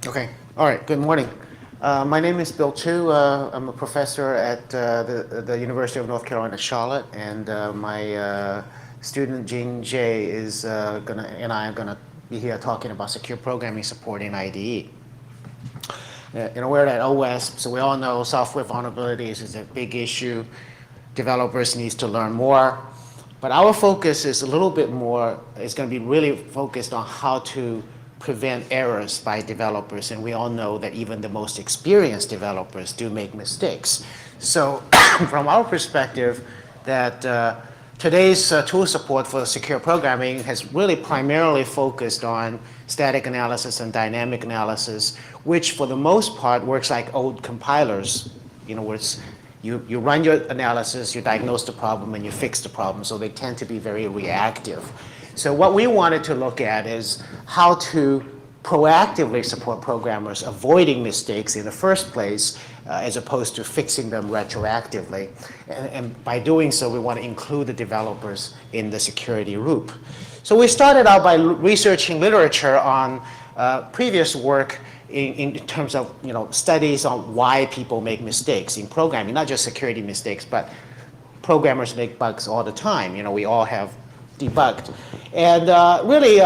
Okay. All right. Good morning. My name is Bill Chu. I'm a professor at the University of North Carolina, Charlotte, and my student Jing Jay is and I are gonna be here talking about secure programming support in IDE. We're at OWASP, so we all know software vulnerabilities is a big issue. Developers needs to learn more, but our focus is a little bit more. It's going to be really focused on how to prevent errors by developers, and we all know that even the most experienced developers do make mistakes. So from our perspective, that today's tool support for secure programming has really primarily focused on static analysis and dynamic analysis, which for the most part works like old compilers, where it's you run your analysis, you diagnose the problem, and you fix the problem. So they tend to be very reactive. So what we wanted to look at is how to proactively support programmers avoiding mistakes in the first place, as opposed to fixing them retroactively. And by doing so, we want to include the developers in the security loop. So we started out by researching literature on previous work in terms of studies on why people make mistakes in programming, not just security mistakes, but programmers make bugs all the time. We all have debugged. And really,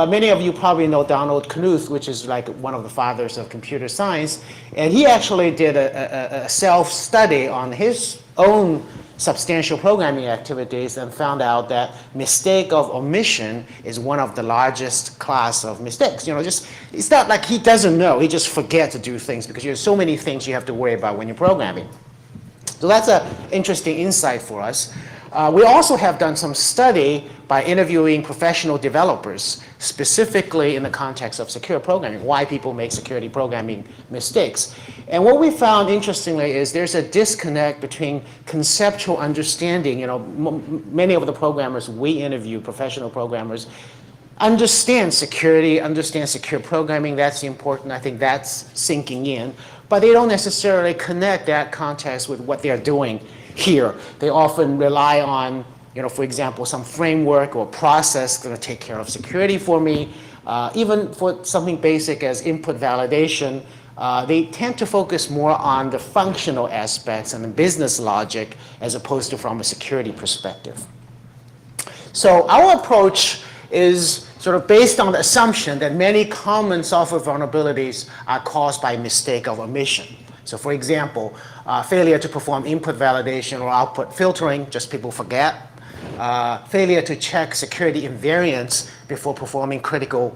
many of you probably know Donald Knuth, which is like one of the fathers of computer science. And he actually did a self-study on his own substantial programming activities and found out that mistake of omission is one of the largest class of mistakes. It's not like he doesn't know, he just forgets to do things because there's so many things you have to worry about when you're programming. So that's an interesting insight for us. We also have done some study by interviewing professional developers, specifically in the context of secure programming, why people make security programming mistakes. And what we found, interestingly, is there's a disconnect between conceptual understanding. Many of the programmers we interview, professional programmers, understand security, understand secure programming. That's important. I think that's sinking in. But they don't necessarily connect that context with what they're doing here. They often rely on, for example, some framework or process going to take care of security for me. Even for something basic as input validation, they tend to focus more on the functional aspects and the business logic as opposed to from a security perspective. So our approach is sort of based on the assumption that many common software vulnerabilities are caused by mistake of omission. So for example, failure to perform input validation or output filtering, just people forget. Failure to check security invariants before performing critical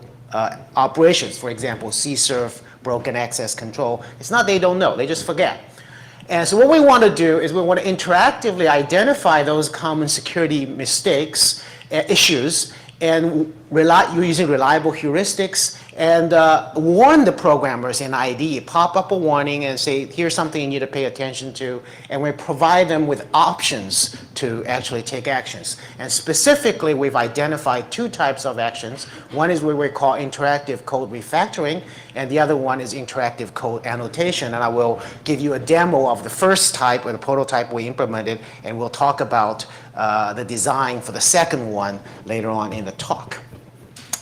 operations, for example, CSRF, broken access control. It's not they don't know, they just forget. And so what we want to do is we want to interactively identify those common security mistakes, issues, and using reliable heuristics and warn the programmers in IDE, pop up a warning and say, here's something you need to pay attention to, and we provide them with options to actually take actions. And specifically, we've identified two types of actions. One is what we call interactive code refactoring, and the other one is interactive code annotation. And I will give you a demo of the first type, or the prototype we implemented, and we'll talk about the design for the second one later on in the talk.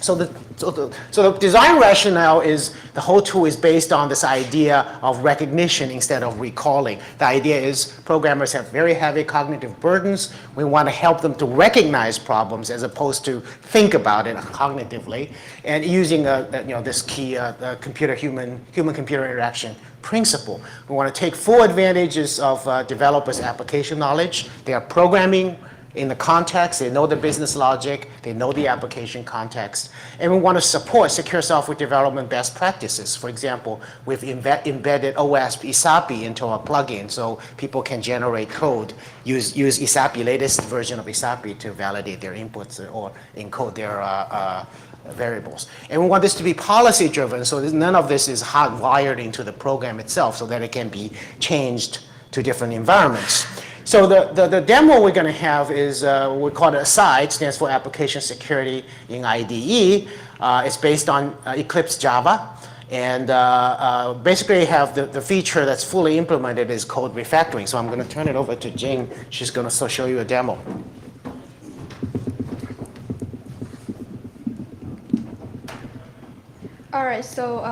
So the design rationale is the whole tool is based on this idea of recognition instead of recalling. The idea is programmers have very heavy cognitive burdens. We want to help them to recognize problems as opposed to think about it cognitively, and using this key human-computer interaction principle. We want to take full advantages of developers' application knowledge. They are programming in the context, they know the business logic, they know the application context, and we want to support secure software development best practices. For example, we've embedded OWASP ISAPI into our plugin so people can generate code, use ISAPI, latest version of ISAPI to validate their inputs or encode their variables. And we want this to be policy driven, so none of this is hardwired into the program itself so that it can be changed to different environments. So the demo we're going to have is we call it ASIDE, stands for Application Security in IDE. It's based on Eclipse Java. And basically have the feature that's fully implemented is code refactoring. So I'm going to turn it over to Jing. She's going to show you a demo. All right, so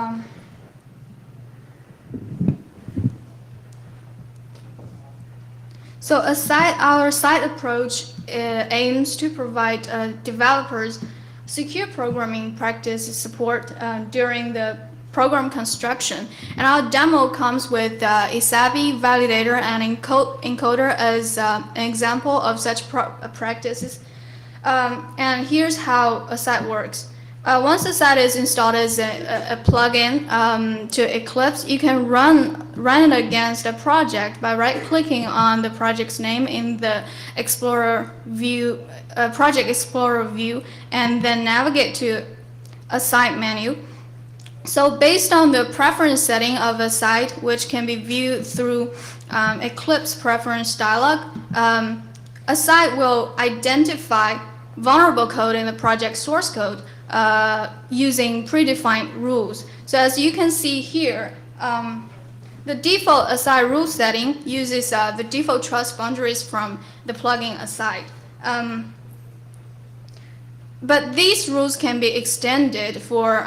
So our site approach aims to provide developers secure programming practice support during the program construction. And our demo comes with a SABI validator and encoder as an example of such practices. And here's how a site works. Once the site is installed as a plugin to Eclipse, you can run it against a project by right-clicking on the project's name in the Explorer view, Project Explorer view, and then navigate to a site menu. So based on the preference setting of a site, which can be viewed through Eclipse preference dialog, a site will identify vulnerable code in the project source code using predefined rules. So as you can see here, the default aside rule setting uses the default trust boundaries from the plugin aside. But these rules can be extended for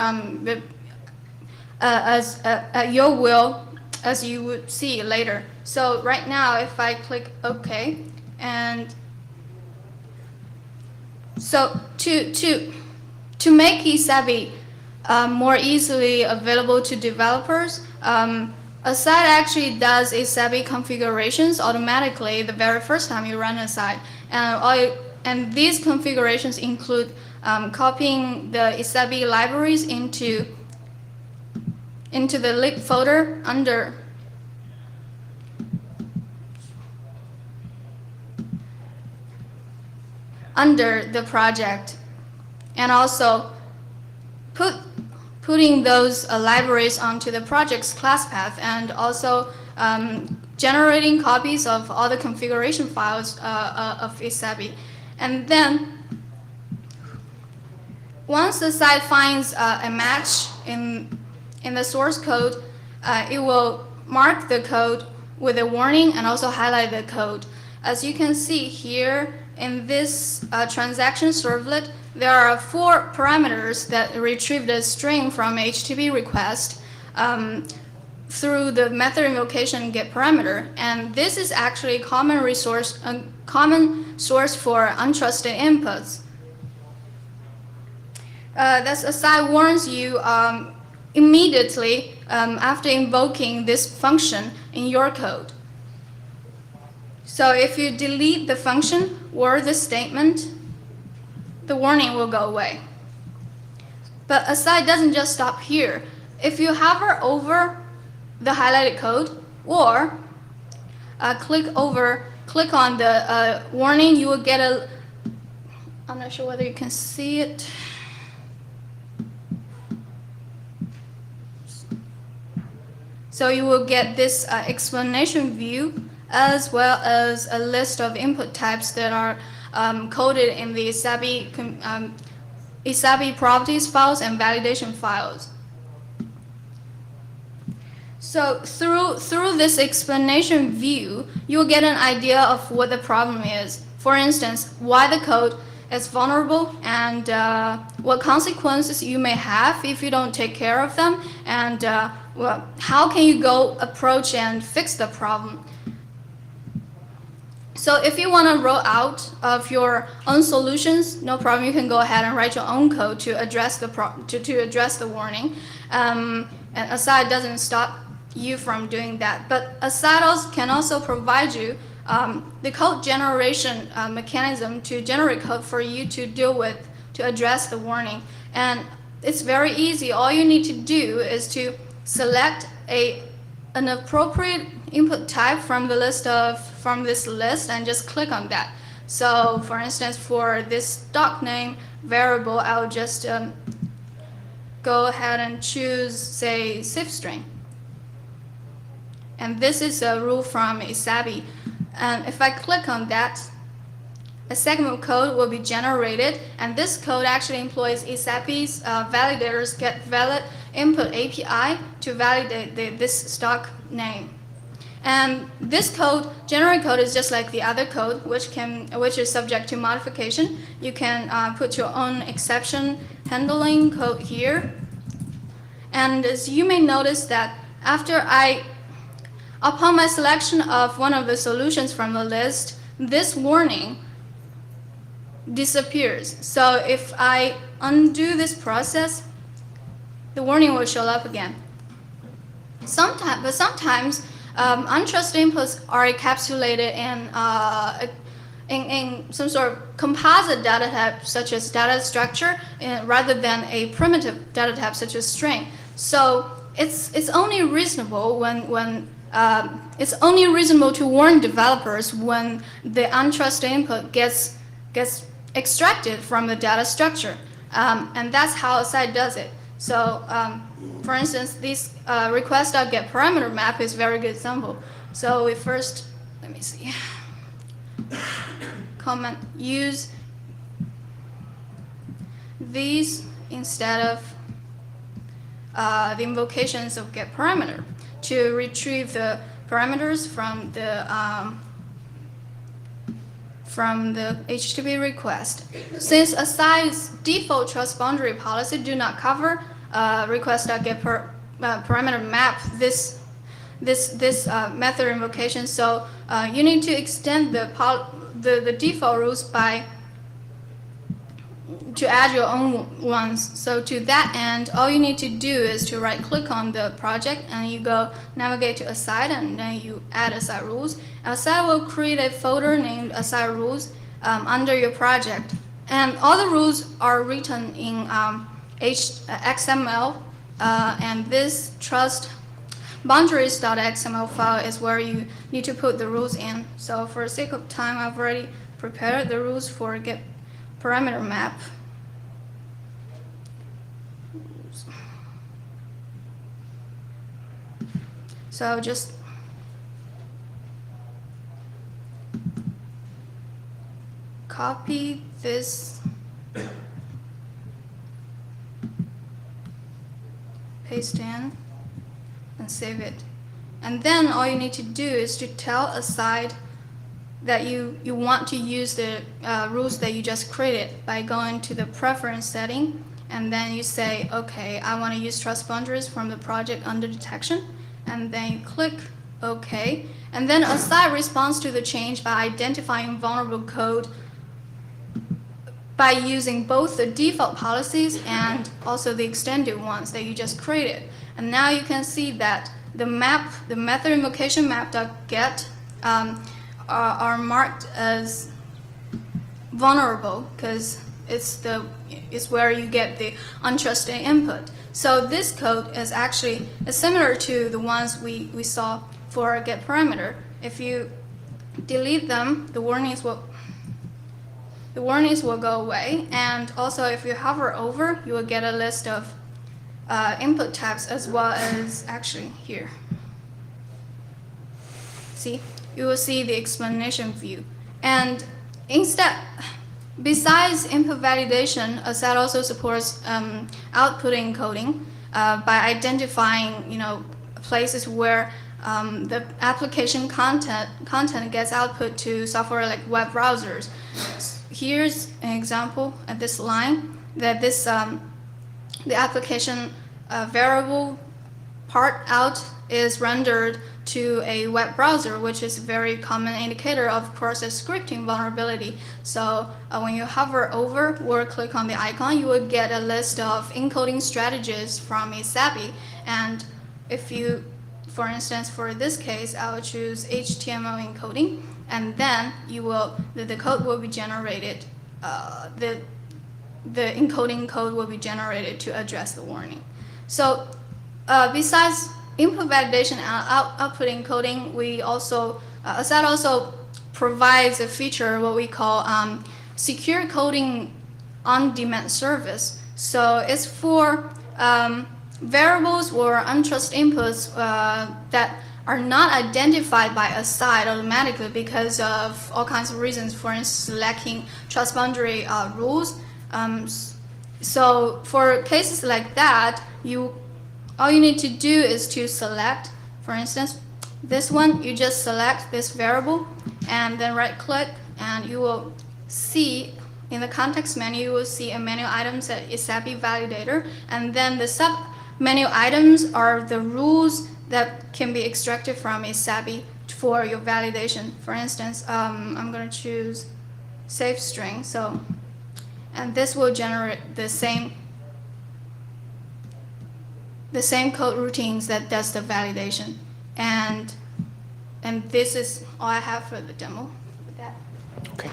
at your will, as you would see later. So right now, if I click OK, and so to make eSABI more easily available to developers, a site actually does eSABI configurations automatically the very first time you run a site. And these configurations include copying the eSABI libraries into the lib folder under the project, and also putting those libraries onto the project's class path, and also generating copies of all the configuration files of eSABI. And then once the site finds a match in the source code, it will mark the code with a warning and also highlight the code. As you can see here in this transaction servlet, there are 4 parameters that retrieve the string from HTTP request through the method invocation get parameter. And this is actually a common source for untrusted inputs. This aside warns you immediately after invoking this function in your code. So if you delete the function or the statement, the warning will go away. But aside doesn't just stop here. If you hover over the highlighted code or click on the warning, you will get I'm not sure whether you can see it. So you will get this explanation view, as well as a list of input types that are coded in the eSABI properties files and validation files. So through this explanation view, you'll get an idea of what the problem is. For instance, why the code is vulnerable, and what consequences you may have if you don't take care of them, and well, how can you go approach and fix the problem. So if you want to roll out of your own solutions, no problem. You can go ahead and write your own code to address the warning. And aside doesn't stop you from doing that. But aside can also provide you the code generation mechanism to generate code for you to deal with, to address the warning. And it's very easy. All you need to do is to select an appropriate input type from this list and just click on that. So for instance, for this doc name variable, I'll just go ahead and choose, say, CIF string. And this is a rule from eSABI. And if I click on that, a segment of code will be generated, and this code actually employs eSABI's validators get valid input API to validate this stock name. And this code, generate code, is just like the other code, which is subject to modification. You can put your own exception handling code here. And as you may notice that after I Upon my selection of one of the solutions from the list, this warning disappears. So if I undo this process, the warning will show up again. Sometimes untrusted inputs are encapsulated in some sort of composite data type, such as data structure, rather than a primitive data type, such as string. So it's only reasonable it's only reasonable to warn developers when the untrusted input gets extracted from the data structure, and that's how a site does it. So, for instance, this request.getParameter map is a very good example. So we first, let me see, comment use these instead of the invocations of getParameter to retrieve the parameters from the HTTP request. Since a site's default trust boundary policy do not cover request.getParameter map this method invocation, so you need to extend the default rules to add your own ones. So to that end, all you need to do is to right click on the project and you go navigate to aside, and then you add aside rules. Aside will create a folder named aside rules under your project, and all the rules are written in XML, and this trust boundaries.xml file is where you need to put the rules in. So for the sake of time, I've already prepared the rules for getParameter map. So just copy this, paste in, and save it. And then all you need to do is to tell aside that you want to use the rules that you just created by going to the preference setting, and then you say, okay, I want to use trust boundaries from the project under detection, and then you click OK, and then aside responds to the change by identifying vulnerable code by using both the default policies and also the extended ones that you just created. And now you can see that the method invocation map.get are marked as vulnerable because it's where you get the untrusted input. So this code is actually similar to the ones we saw for getParameter. If you delete them, the warnings will go away, and also if you hover over, you will get a list of input types as well as actually here. See, you will see the explanation view. And instead, besides input validation, ASAT also supports output encoding by identifying places where the application content gets output to software like web browsers. Here's an example at this line that the application variable part out is rendered to a web browser, which is a very common indicator of process scripting vulnerability. So when you hover over or click on the icon, you will get a list of encoding strategies from ASAP. And if you, for instance, for this case, I will choose HTML encoding, and then the code will be generated. The encoding code will be generated to address the warning. So besides input validation and output encoding, ASAT also provides a feature what we call secure coding on-demand service. So it's for variables or untrusted inputs that are not identified by ASAT automatically because of all kinds of reasons, for instance, lacking trust boundary rules. So for cases like that, all you need to do is to select, for instance, this one, you just select this variable and then right click, and you will see in the context menu, you will see a menu item that is ASAP validator, and then the Menu items are the rules that can be extracted from a SABI for your validation. For instance, I'm going to choose safe string. So, and this will generate the same code routines that does the validation. And this is all I have for the demo with that. Okay.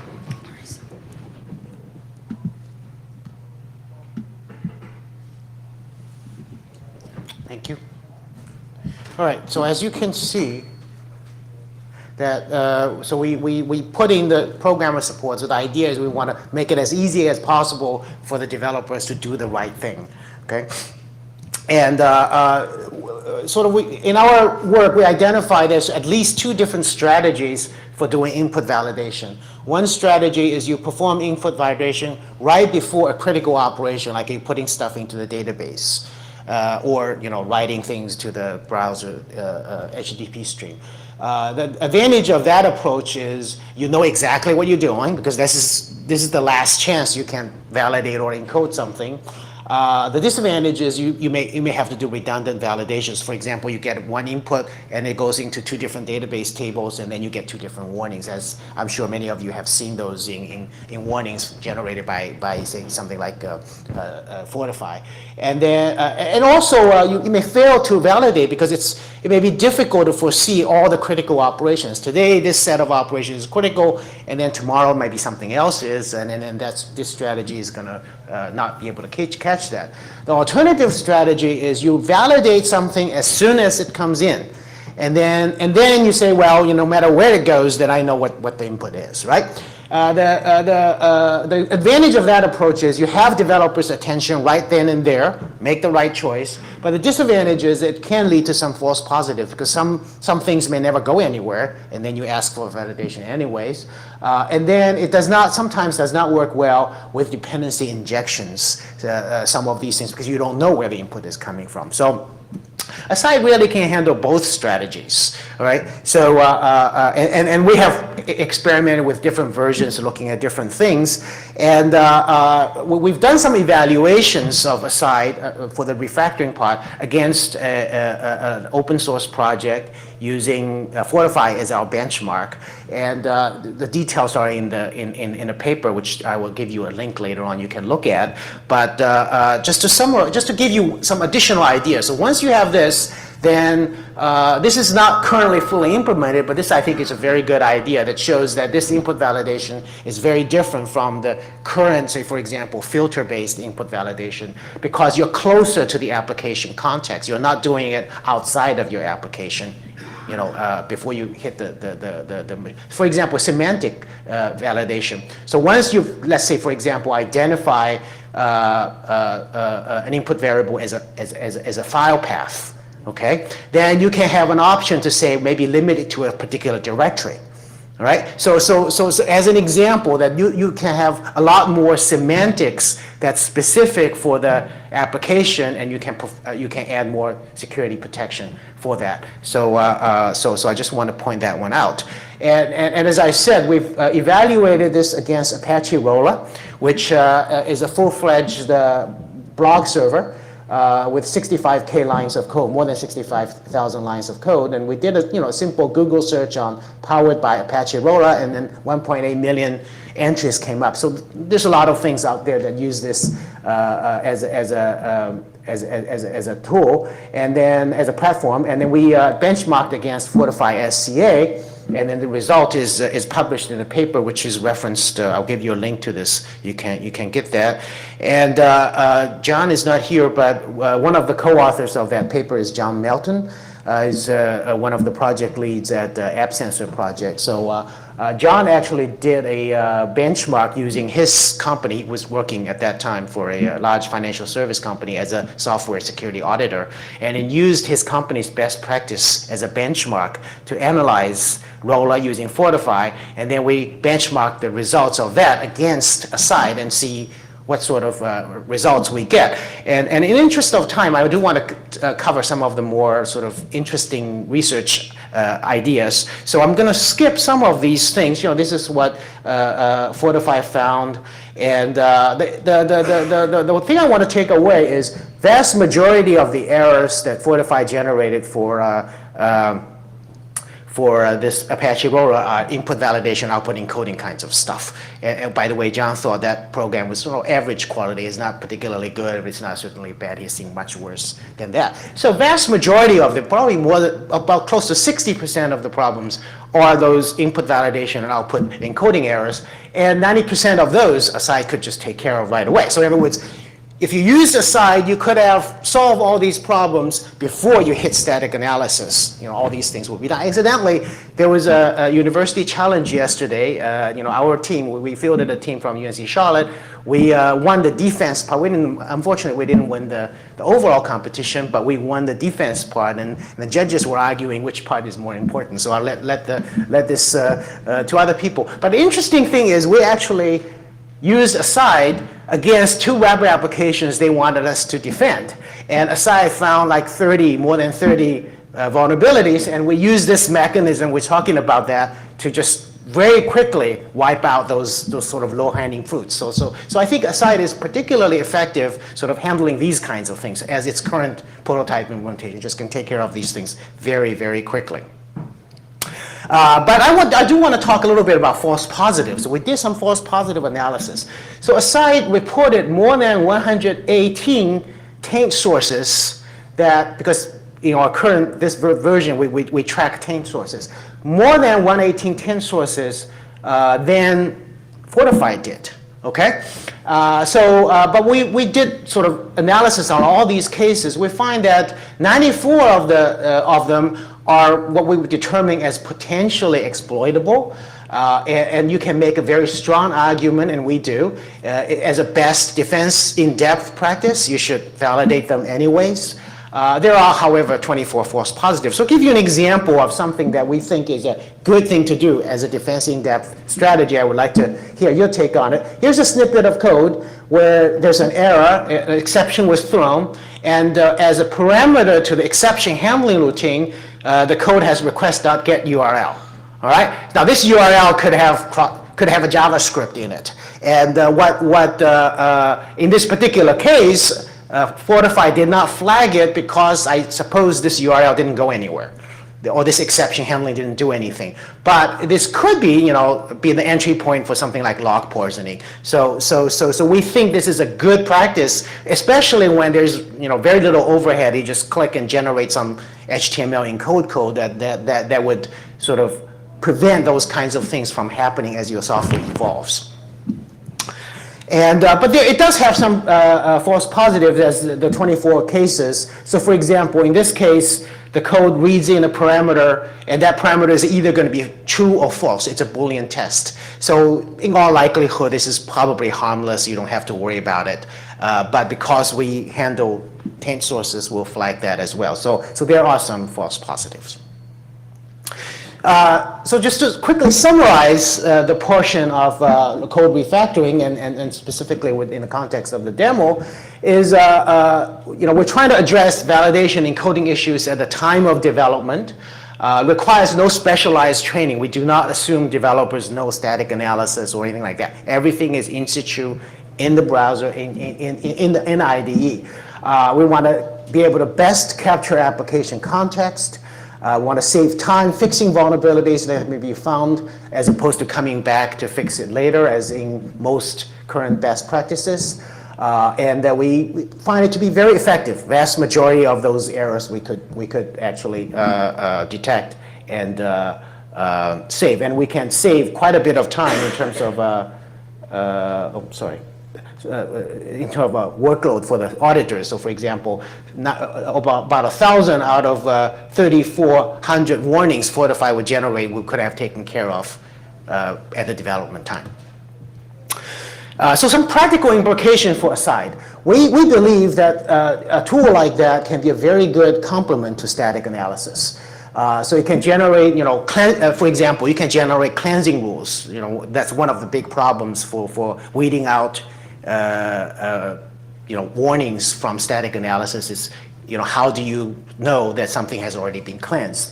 Thank you. All right, so as you can see, that so we put in the programmer support. So the idea is we want to make it as easy as possible for the developers to do the right thing. Okay, and sort of in our work we identify there's at least two different strategies for doing input validation. One strategy is you perform input validation right before a critical operation, like you're putting stuff into the database. Or writing things to the browser HTTP stream. The advantage of that approach is you know exactly what you're doing because this is the last chance you can validate or encode something. The disadvantage is you may have to do redundant validations. For example, you get one input and it goes into two different database tables and then you get two different warnings, as I'm sure many of you have seen those in warnings generated by say something like Fortify. And then and also you may fail to validate because it may be difficult to foresee all the critical operations. Today this set of operations is critical and then tomorrow maybe something else is, and then this strategy is going to not be able to catch that. The alternative strategy is you validate something as soon as it comes in. And then you say, well, no matter where it goes, then I know what the input is, right? The advantage of that approach is you have developers' attention right then and there, make the right choice. But the disadvantage is it can lead to some false positives because some things may never go anywhere, and then you ask for validation anyways. And then it sometimes does not work well with dependency injections, some of these things, because you don't know where the input is coming from. So a site really can handle both strategies, all right? So, and we have experimented with different versions looking at different things. And we've done some evaluations of a site for the refactoring part against an open source project using Fortify as our benchmark. And the details are in a paper, which I will give you a link later on you can look at. But just to summarize, just to give you some additional ideas. So once you have this, then this is not currently fully implemented, but this I think is a very good idea that shows that this input validation is very different from the current, say for example, filter-based input validation, because you're closer to the application context. You're not doing it outside of your application. Before you hit the for example, semantic validation. So once you, let's say, for example, identify an input variable as a file path, okay, then you can have an option to say maybe limit it to a particular directory. All right. So as an example, that you can have a lot more semantics that's specific for the application, and you can add more security protection for that. So I just want to point that one out. And as I said, we've evaluated this against Apache Roller, which is a full-fledged blog server. With 65K lines of code, more than 65,000 lines of code, and we did a simple Google search on powered by Apache Roller, and then 1.8 million entries came up. So there's a lot of things out there that use this as a tool, and then as a platform, and then we benchmarked against Fortify SCA. And then the result is published in a paper which is referenced. I'll give you a link to this. You can get that. And John is not here, but one of the co-authors of that paper is John Melton. Is one of the project leads at the AppSecUSA project. So John actually did a benchmark using his company. He was working at that time for a large financial service company as a software security auditor, and he used his company's best practice as a benchmark to analyze Roller using Fortify, and then we benchmark the results of that against a site and see what sort of results we get. And in the interest of time, I do want to cover some of the more sort of interesting research ideas. So I'm going to skip some of these things. This is what Fortify found. And the thing I want to take away is vast majority of the errors that Fortify generated for this Apache Aurora are input validation, output encoding kinds of stuff. And by the way, John thought that program was sort of average quality. It's not particularly good, but it's not certainly bad. He's seen much worse than that. So vast majority of the, probably more than, about close to 60% of the problems are those input validation and output encoding errors. And 90% of those, Aside could just take care of right away. So in other words, if you used Aside, you could have solved all these problems before you hit static analysis. All these things would be done. Incidentally, there was a university challenge yesterday. Our team, we fielded a team from UNC Charlotte. We won the defense part. Unfortunately, we didn't win the overall competition, but we won the defense part, and the judges were arguing which part is more important. So I'll let this to other people. But the interesting thing is we actually used Aside against two web applications they wanted us to defend. And Aside found like more than 30 vulnerabilities, and we used this mechanism, we're talking about that, to just very quickly wipe out those sort of low-hanging fruits. So I think Aside is particularly effective sort of handling these kinds of things as its current prototype implementation. Just can take care of these things very, very quickly. But I do want to talk a little bit about false positives. So we did some false positive analysis. So Aside reported more than 118 taint sources that, because our current, this version, we track taint sources. More than 118 taint sources than Fortify did, okay? But we did sort of analysis on all these cases. We find that 94 of them are what we would determine as potentially exploitable. And you can make a very strong argument, and we do, as a best defense in-depth practice. You should validate them anyways. There are, however, 24 false positives. So I'll give you an example of something that we think is a good thing to do as a defense in-depth strategy. I would like to hear your take on it. Here's a snippet of code where there's an error, an exception was thrown, and as a parameter to the exception handling routine, the code has request.getURL. All right. Now this URL could have a JavaScript in it, and in this particular case, Fortify did not flag it because I suppose this URL didn't go anywhere, or this exception handling didn't do anything. But this could be, be the entry point for something like log poisoning. So we think this is a good practice, especially when there's very little overhead. You just click and generate some HTML encode code that would sort of prevent those kinds of things from happening as your software evolves. And, but it does have some false positives as the 24 cases. So for example, in this case, the code reads in a parameter, and that parameter is either going to be true or false. It's a Boolean test. So in all likelihood, this is probably harmless. You don't have to worry about it. But because we handle taint sources, we'll flag that as well. So there are some false positives. So just to quickly summarize the portion of code refactoring, and specifically within the context of the demo, is we're trying to address validation and coding issues at the time of development. Requires no specialized training. We do not assume developers know static analysis or anything like that. Everything is in situ, in the browser, in IDE. We want to be able to best capture application context. Want to save time fixing vulnerabilities that may be found as opposed to coming back to fix it later, as in most current best practices. And that we find it to be very effective. Vast majority of those errors we could actually detect and save. And we can save quite a bit of time in terms of in terms of workload for the auditors. So for example, about 1,000 out of 3,400 warnings Fortify would generate, we could have taken care of at the development time. So some practical implication for Aside. We believe that a tool like that can be a very good complement to static analysis. So you can generate, for example, you can generate cleansing rules. That's one of the big problems for weeding out warnings from static analysis is, how do you know that something has already been cleansed?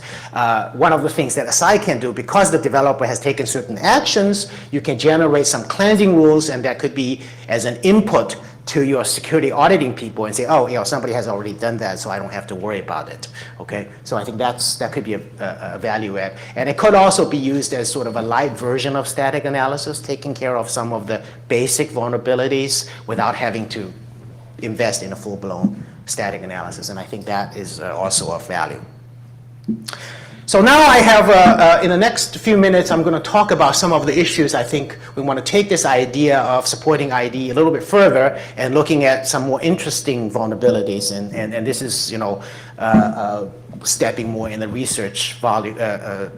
One of the things that Aside can do, because the developer has taken certain actions, you can generate some cleansing rules, and that could be as an input to your security auditing people and say, oh, you know, somebody has already done that, so I don't have to worry about it, okay? So I think that could be a value add. And it could also be used as sort of a light version of static analysis, taking care of some of the basic vulnerabilities without having to invest in a full-blown static analysis. And I think that is also of value. So now I have, in the next few minutes, I'm going to talk about some of the issues. I think we want to take this idea of supporting IDE a little bit further and looking at some more interesting vulnerabilities. And this is, you know, stepping more in the research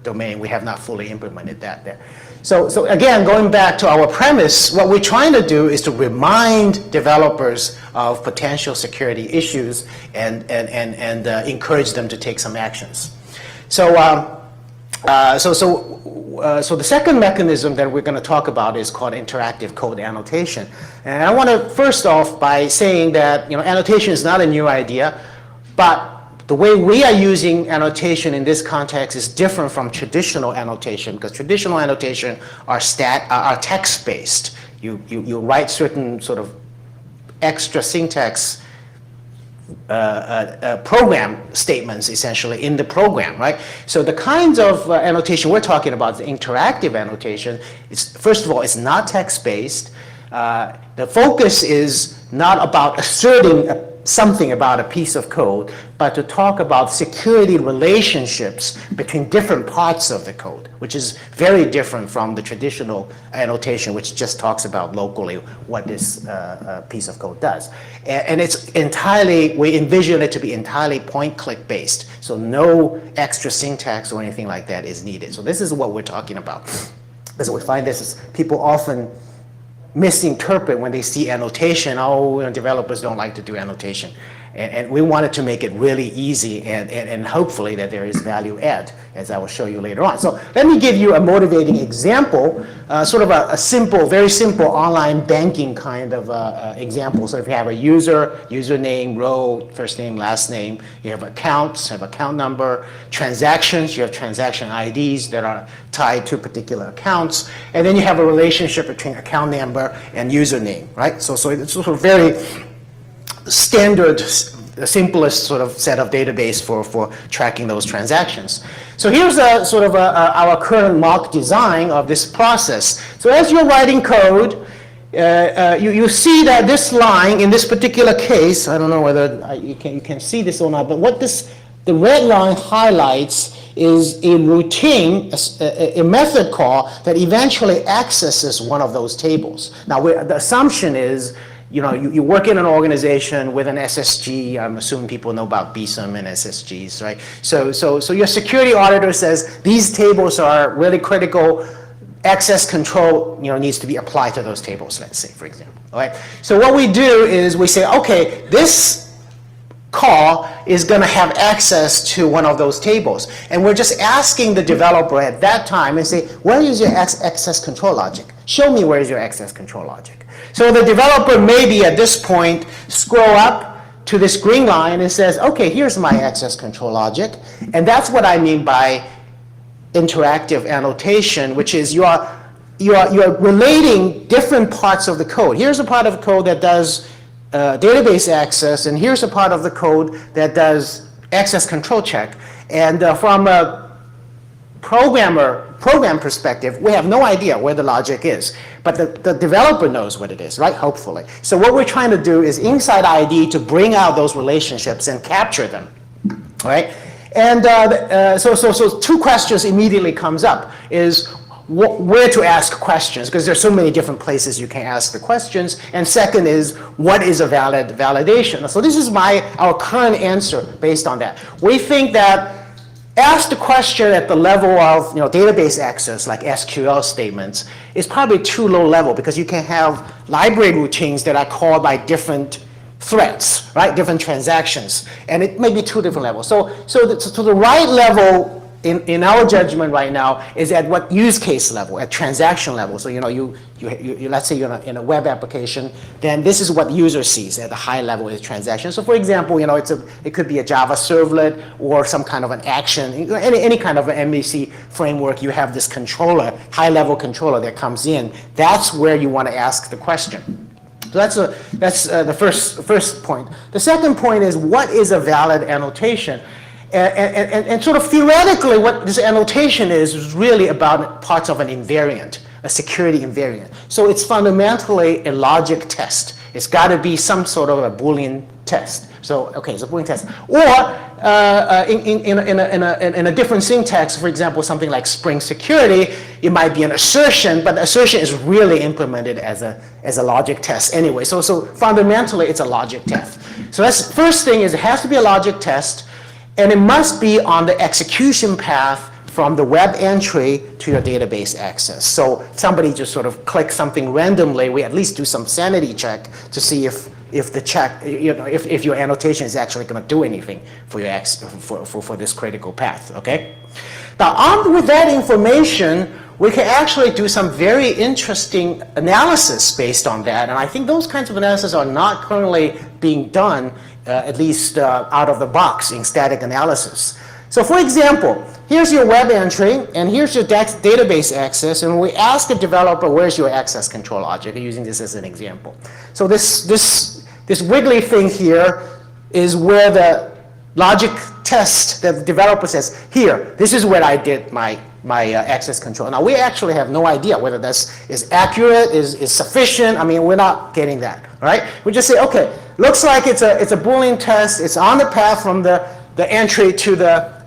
domain. We have not fully implemented that there. So again, going back to our premise, what we're trying to do is to remind developers of potential security issues and encourage them to take some actions. So the second mechanism that we're going to talk about is called interactive code annotation. And I want to first off by saying that, you know, annotation is not a new idea, but the way we are using annotation in this context is different from traditional annotation, because traditional annotation are text-based. You write certain sort of extra syntax program statements essentially in the program, right? So the kinds of annotation we're talking about, the interactive annotation, first of all, it's not text-based. The focus is not about asserting something about a piece of code, but to talk about security relationships between different parts of the code, which is very different from the traditional annotation, which just talks about locally what this piece of code does. And it's entirely, we envision it to be entirely point-click based, so no extra syntax or anything like that is needed. So this is what we're talking about. So we find this is people often misinterpret when they see annotation. Oh, you know, developers don't like to do annotation. And we wanted to make it really easy and hopefully that there is value add, as I will show you later on. So let me give you a motivating example, sort of a simple, very simple online banking kind of example. So if you have a username, role, first name, last name, you have accounts, have account number, transactions, you have transaction IDs that are tied to particular accounts, and then you have a relationship between account number and username, right? So it's sort of very standard, the simplest sort of set of database for tracking those transactions. So here's a sort of our current mock design of this process. So as you're writing code, you see that this line in this particular case, I don't know whether you can see this or not, but what the red line highlights is a routine, a method call that eventually accesses one of those tables. Now the assumption is, you know, you work in an organization with an SSG. I'm assuming people know about BSOM and SSGs, right? So your security auditor says these tables are really critical. Access control, you know, needs to be applied to those tables, let's say, for example. All right. So what we do is we say, okay, this call is going to have access to one of those tables. And we're just asking the developer at that time and say, where is your access control logic? Show me where is your access control logic. So the developer maybe at this point scroll up to this green line and says, okay, here's my access control logic. And that's what I mean by interactive annotation, which is you are relating different parts of the code. Here's a part of the code that does database access, and here's a part of the code that does access control check. And from a program perspective, we have no idea where the logic is, but the developer knows what it is, right? Hopefully. So what we're trying to do is inside IDE to bring out those relationships and capture them, right? And so two questions immediately comes up is where to ask questions, because there's so many different places you can ask the questions. And second is, what is a valid validation? So this is our current answer based on that. We think that ask the question at the level of, you know, database access, like SQL statements, is probably too low level, because you can have library routines that are called by different threats, right? Different transactions, and it may be two different levels. So the right level in our judgment right now is at what use case level, at transaction level. So you know, you let's say you're in a web application, then this is what the user sees at the high level is transaction. So for example, you know, it could be a Java servlet or some kind of an action, any kind of an MVC framework. You have this controller, high level controller that comes in. That's where you want to ask the question. So that's the first point. The second point is, what is a valid annotation? And sort of theoretically, what this annotation is really about parts of an invariant, a security invariant. So it's fundamentally a logic test. It's got to be some sort of a Boolean test. So, okay, it's a Boolean test. Or in a different syntax, for example, something like Spring Security, it might be an assertion, but the assertion is really implemented as a logic test anyway. So fundamentally, it's a logic test. So that's the first thing, is it has to be a logic test, and it must be on the execution path from the web entry to your database access. So somebody just sort of clicks something randomly, we at least do some sanity check to see if the check, if your annotation is actually going to do anything for your for this critical path. Okay. Now, armed with that information, we can actually do some very interesting analysis based on that, and I think those kinds of analysis are not currently being done, at least out of the box in static analysis. So, for example, here's your web entry, and here's your database access, and we ask the developer, where's your access control logic, using this as an example. So this wiggly thing here is where the logic test that the developer says, here, this is where I did my access control. Now, we actually have no idea whether this is accurate, is sufficient. I mean, we're not getting that, right? We just say, okay, looks like it's a Boolean test. It's on the path from the entry to the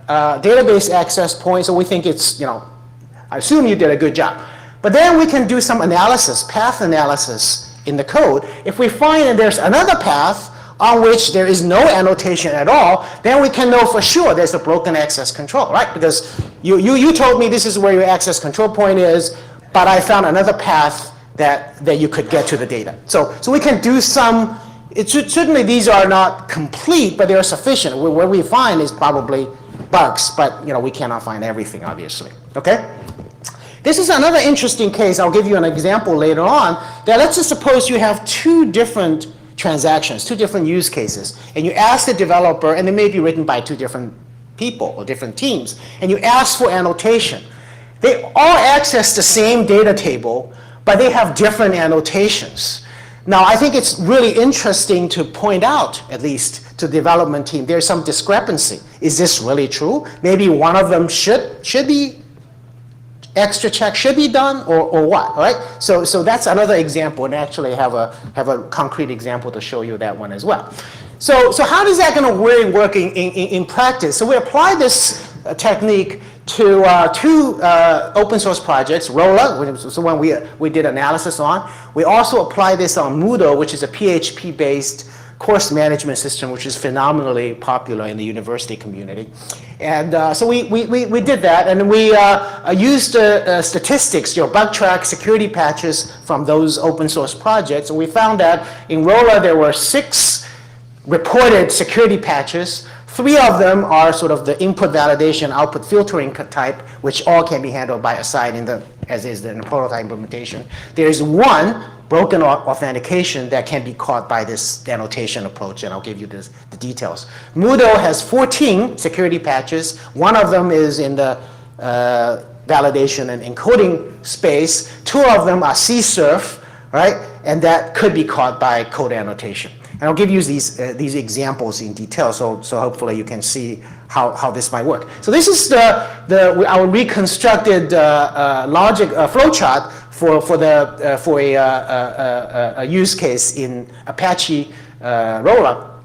database access point, so we think it's, I assume you did a good job. But then we can do some analysis, path analysis in the code. If we find that there's another path on which there is no annotation at all, then we can know for sure there's a broken access control, right? Because you told me this is where your access control point is, but I found another path that you could get to the data. So we can do some, certainly these are not complete, but they are sufficient. What we find is probably bugs, but we cannot find everything, obviously. Okay? This is another interesting case. I'll give you an example later on. That let's just suppose you have two different transactions, two different use cases, and you ask the developer, and they may be written by two different people or different teams, and you ask for annotation. They all access the same data table, but they have different annotations. Now, I think it's really interesting to point out, at least to the development team, there's some discrepancy. Is this really true? Maybe one of them should be, extra check should be done, or what, all right? So that's another example, and actually have a concrete example to show you that one as well. So how is that going to work in practice? So we apply this technique to two open source projects, Rolla, which is the one we did analysis on. We also apply this on Moodle, which is a PHP-based course management system, which is phenomenally popular in the university community. And so we did that, and we used statistics, bug track security patches from those open source projects. And we found that in Rolla there were 6 reported security patches. 3 of them are sort of the input validation, output filtering type, which all can be handled by Aside as is in the prototype implementation. There's 1 broken authentication that can be caught by this annotation approach, and I'll give you the details. Moodle has 14 security patches. 1 of them is in the validation and encoding space. 2 of them are CSRF, right? And that could be caught by code annotation. And I'll give you these examples in detail, so hopefully you can see how this might work. So this is our reconstructed logic flowchart for a use case in Apache Rollup.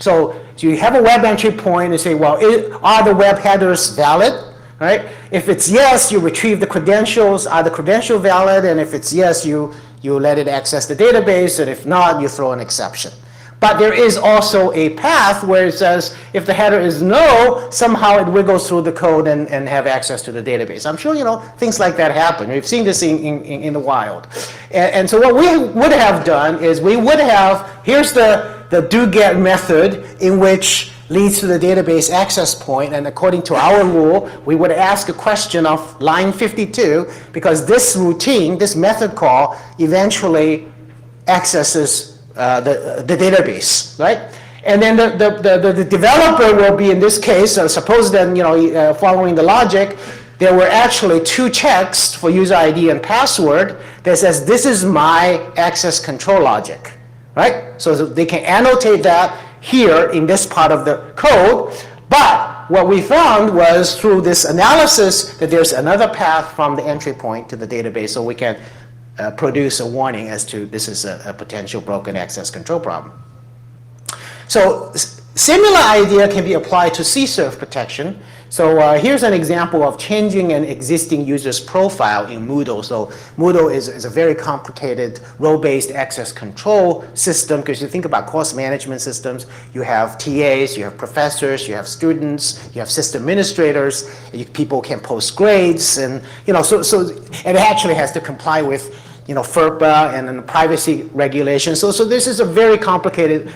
So you have a web entry point and say, well, are the web headers valid? Right? If it's yes, you retrieve the credentials. Are the credentials valid? And if it's yes, you let it access the database. And if not, you throw an exception. But there is also a path where it says if the header is no, somehow it wiggles through the code and have access to the database. I'm sure things like that happen. We've seen this in the wild. And so what we would have done is we would have, here's the do-get method in which leads to the database access point, and according to our rule, we would ask a question of line 52, because this routine, this method call, eventually accesses the database, right? And then the developer will be, in this case, suppose then, following the logic, there were actually 2 checks for user ID and password that says this is my access control logic, right? So they can annotate that here in this part of the code, but what we found was through this analysis that there's another path from the entry point to the database, so we can produce a warning as to this is a potential broken access control problem. So similar idea can be applied to CSRF protection. So here's an example of changing an existing user's profile in Moodle. So Moodle is a very complicated role-based access control system, because you think about course management systems, you have TAs, you have professors, you have students, you have system administrators, people can post grades, and and it actually has to comply with FERPA and the privacy regulations. So this is a very complicated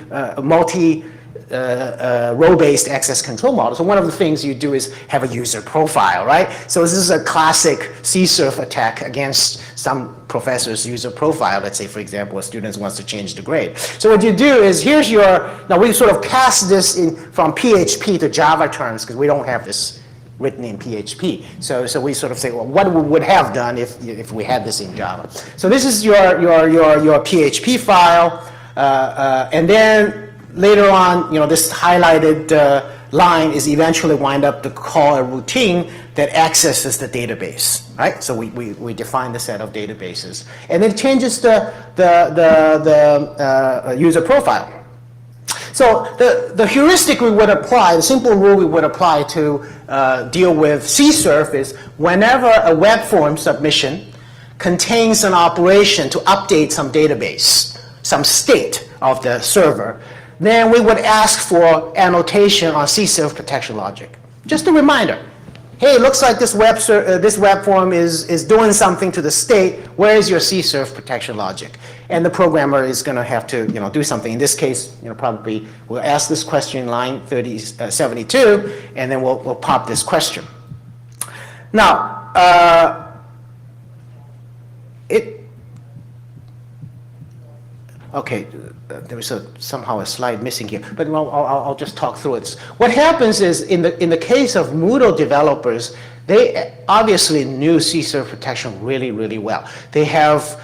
role-based access control model. So one of the things you do is have a user profile, right? So this is a classic CSRF attack against some professor's user profile. Let's say, for example, a student wants to change the grade. So what you do is, now we sort of cast this in from PHP to Java terms, because we don't have this written in PHP. So we sort of say, well, what we would have done if we had this in Java. So this is your PHP file, and then later on, this highlighted line is eventually wind up to call a routine that accesses the database, right? So we define the set of databases, and it changes the user profile. So the heuristic we would apply, the simple rule we would apply to deal with CSRF is whenever a web form submission contains an operation to update some database, some state of the server, then we would ask for annotation on CSRF protection logic. Just a reminder. Hey, it looks like this web form is doing something to the state. Where is your CSRF protection logic? And the programmer is going to have to do something. In this case, probably we'll ask this question in line 72, and then we'll pop this question. Now, okay, there was somehow a slide missing here, but I'll just talk through it. What happens is, in the case of Moodle developers, they obviously knew CSRF protection really, really well. They have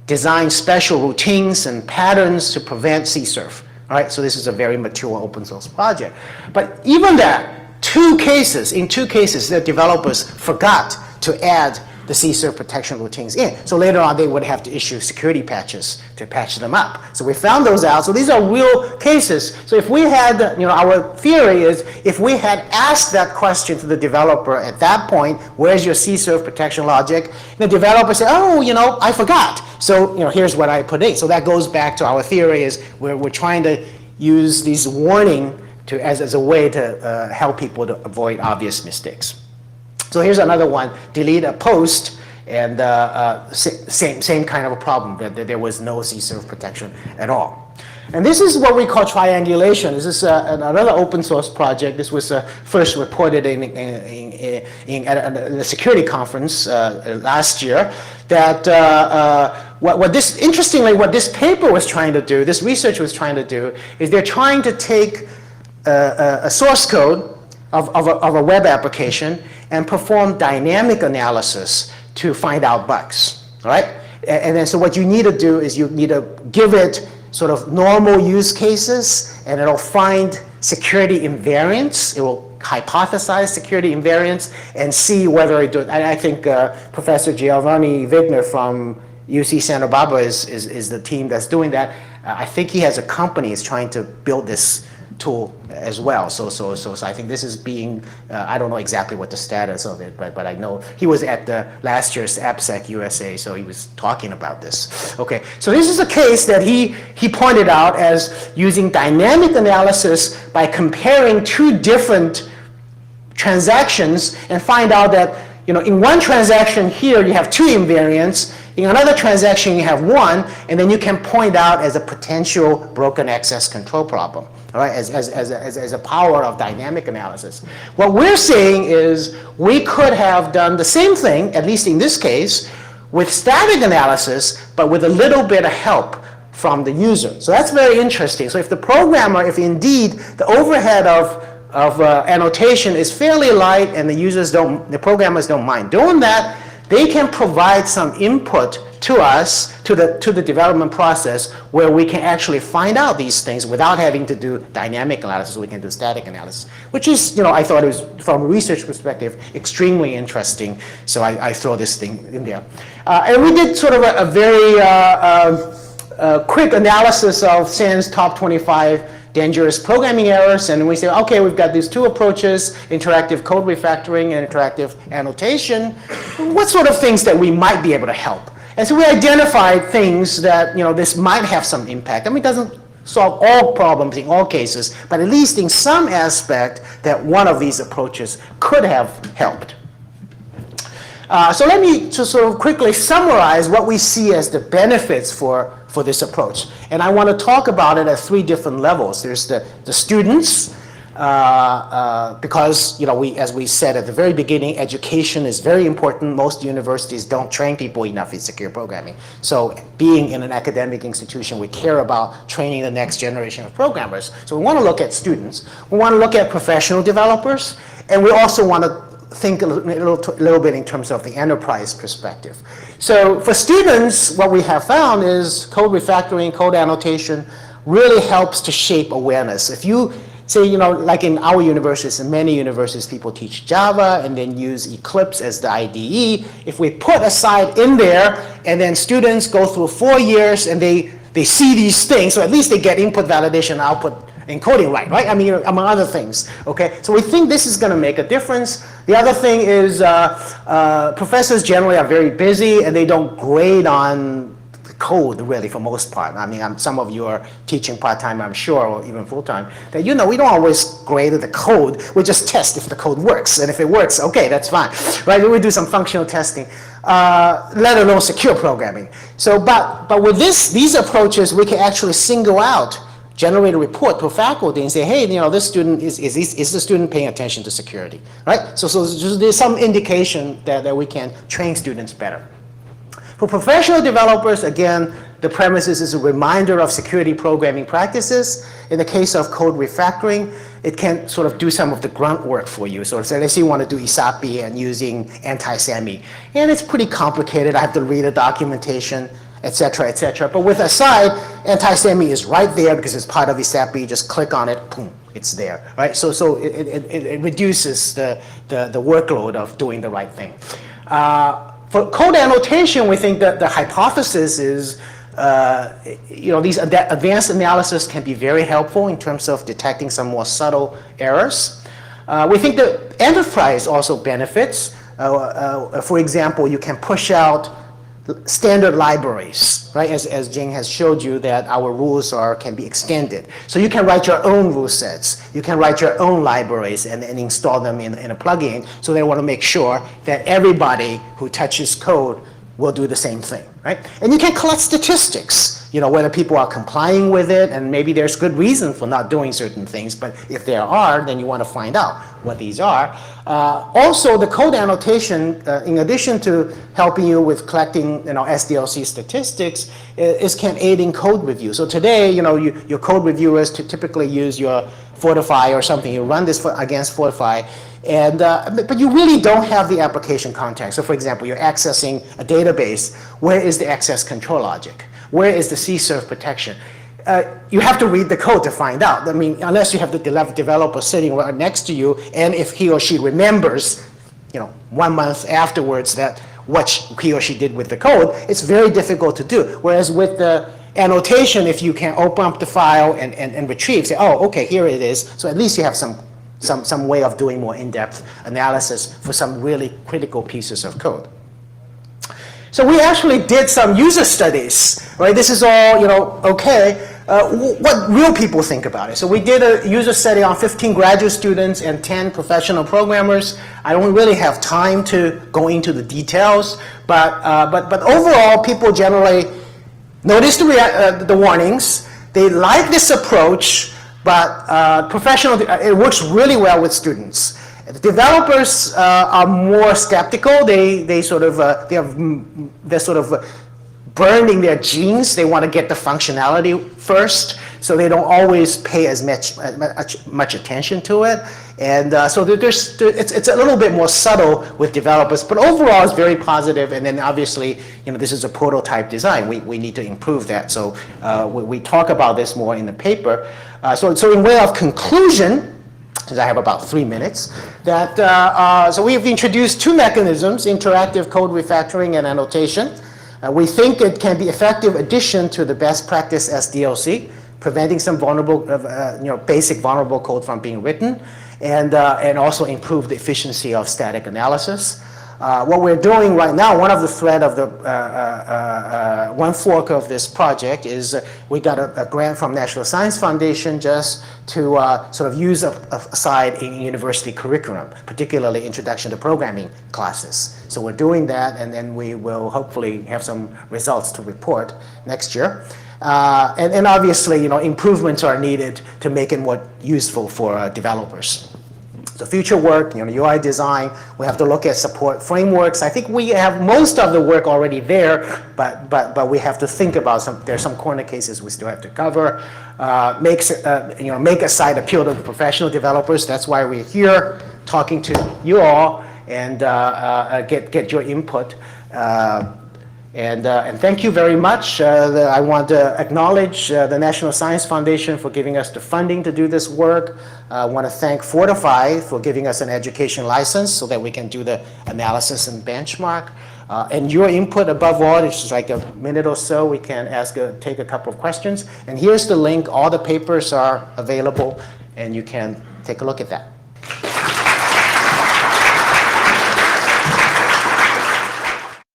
designed special routines and patterns to prevent CSRF. All right, so this is a very mature open source project. But even that, in two cases, the developers forgot to add the CSRF protection routines in. So later on, they would have to issue security patches to patch them up. So we found those out. So these are real cases. So if we had, our theory is, if we had asked that question to the developer at that point, where's your CSRF protection logic? And the developer said, oh, I forgot. So here's what I put in. So that goes back to our theory is we're trying to use these warning as a way to help people to avoid obvious mistakes. So here's another one, delete a post, and same kind of a problem, that there was no CSRF protection at all. And this is what we call triangulation. This is another open source project. This was first reported at a security conference last year. That interestingly, what this paper was trying to do, this research was trying to do, is they're trying to take a source code of a web application and perform dynamic analysis to find out bugs, all right? And then so what you need to do is you need to give it sort of normal use cases, and it'll find security invariants. It will hypothesize security invariants and see whether it does. And I think Professor Giovanni Vigner from UC Santa Barbara is the team that's doing that. I think he has a company that's trying to build this tool as well. So I think this is being, I don't know exactly what the status of it, but I know he was at the last year's AppSecUSA, so he was talking about this. Okay, so this is a case that he pointed out as using dynamic analysis by comparing two different transactions and find out that, in one transaction here you have two invariants, in another transaction you have one, and then you can point out as a potential broken access control problem. All right, as a power of dynamic analysis. What we're saying is we could have done the same thing, at least in this case, with static analysis, but with a little bit of help from the user. So that's very interesting. So if the programmer, if indeed the overhead of annotation is fairly light and the programmers don't mind doing that, they can provide some input to us, to the development process, where we can actually find out these things without having to do dynamic analysis. We can do static analysis, which is, I thought it was, from a research perspective, extremely interesting. So I throw this thing in there. And we did sort of a very quick analysis of SAN's top 25 dangerous programming errors, and we say, okay, we've got these two approaches, interactive code refactoring and interactive annotation. What sort of things that we might be able to help? And so we identified things that, this might have some impact. I mean, it doesn't solve all problems in all cases, but at least in some aspect that one of these approaches could have helped. So let me just sort of quickly summarize what we see as the benefits for this approach. And I want to talk about it at 3 different levels. There's the students, because as we said at the very beginning, education is very important. Most universities don't train people enough in secure programming. So being in an academic institution, we care about training the next generation of programmers. So we want to look at students. We want to look at professional developers. And we also want to think a little bit in terms of the enterprise perspective. So for students, what we have found is code refactoring, code annotation really helps to shape awareness. If you say, like in our universities, in many universities, people teach Java and then use Eclipse as the IDE. If we put aside in there, and then students go through 4 years and they see these things, so at least they get input validation, output encoding right? I mean, among other things, okay? So we think this is going to make a difference. The other thing is professors generally are very busy and they don't grade on the code really for most part. I mean, some of you are teaching part-time, I'm sure, or even full-time, that we don't always grade the code. We just test if the code works. And if it works, okay, that's fine, right? We do some functional testing. Let alone secure programming. So, but with these approaches, we can actually single out, generate a report to faculty and say, hey, this student, is the student paying attention to security, right? So there's some indication that we can train students better. For professional developers, again, the premise is a reminder of security programming practices. In the case of code refactoring, it can sort of do some of the grunt work for you. So let's say you want to do ISAPI and using anti-SAMI. And it's pretty complicated. I have to read the documentation, et cetera, et cetera. But with aside, anti-SAMI is right there because it's part of ISAPI. You just click on it, boom, it's there, right? So it reduces the workload of doing the right thing. For code annotation, we think that the hypothesis is, these advanced analysis can be very helpful in terms of detecting some more subtle errors. We think that enterprise also benefits. For example, you can push out standard libraries, right? As Jing has showed you, that our rules can be extended. So you can write your own rule sets. You can write your own libraries and install them in a plugin. So they want to make sure that everybody who touches code will do the same thing, right? And you can collect statistics, whether people are complying with it, and maybe there's good reason for not doing certain things, but if there are, then you want to find out what these are. Also, the code annotation, in addition to helping you with collecting, SDLC statistics, can aid in code review. So today, your code reviewers typically use your Fortify or something. You run this against Fortify, and but you really don't have the application context. So for example, you're accessing a database. Where is the access control logic? Where is the CSRF protection? You have to read the code to find out. I mean, unless you have the developer sitting right next to you, and if he or she remembers, 1 month afterwards that what he or she did with the code, it's very difficult to do. Whereas with the annotation, if you can open up the file and retrieve, say, oh, okay, here it is. So at least you have some way of doing more in-depth analysis for some really critical pieces of code. So we actually did some user studies, right? This is all, okay. What real people think about it. So we did a user study on 15 graduate students and 10 professional programmers. I don't really have time to go into the details, but overall, people generally notice the warnings. They like this approach, but it works really well with students. The developers are more skeptical. They're sort of burned in their genes. They want to get the functionality first. so they don't always pay as much attention to it. And so it's a little bit more subtle with developers, but overall it's very positive. And then obviously, this is a prototype design. We need to improve that. So we talk about this more in the paper. So in way of conclusion, because I have about 3 minutes, so we've introduced 2 mechanisms, interactive code refactoring and annotation. We think it can be effective addition to the best practice SDLC, preventing some vulnerable, basic vulnerable code from being written, and also improve the efficiency of static analysis. What we're doing right now, one of the thread of the one fork of this project is we got a grant from National Science Foundation just to sort of use aside in university curriculum, particularly Introduction to Programming classes. So we're doing that, and then we will hopefully have some results to report next year. And obviously, improvements are needed to make it more useful for developers. The future work, UI design, we have to look at support frameworks. I think we have most of the work already there, but we have to think about there's some corner cases we still have to cover. Make a site appeal to professional developers. That's why we're here talking to you all and get your input. And thank you very much. I want to acknowledge the National Science Foundation for giving us the funding to do this work. I want to thank Fortify for giving us an education license so that we can do the analysis and benchmark. And your input above all, it's just like a minute or so, we can take a couple of questions. And here's the link. All the papers are available, and you can take a look at that.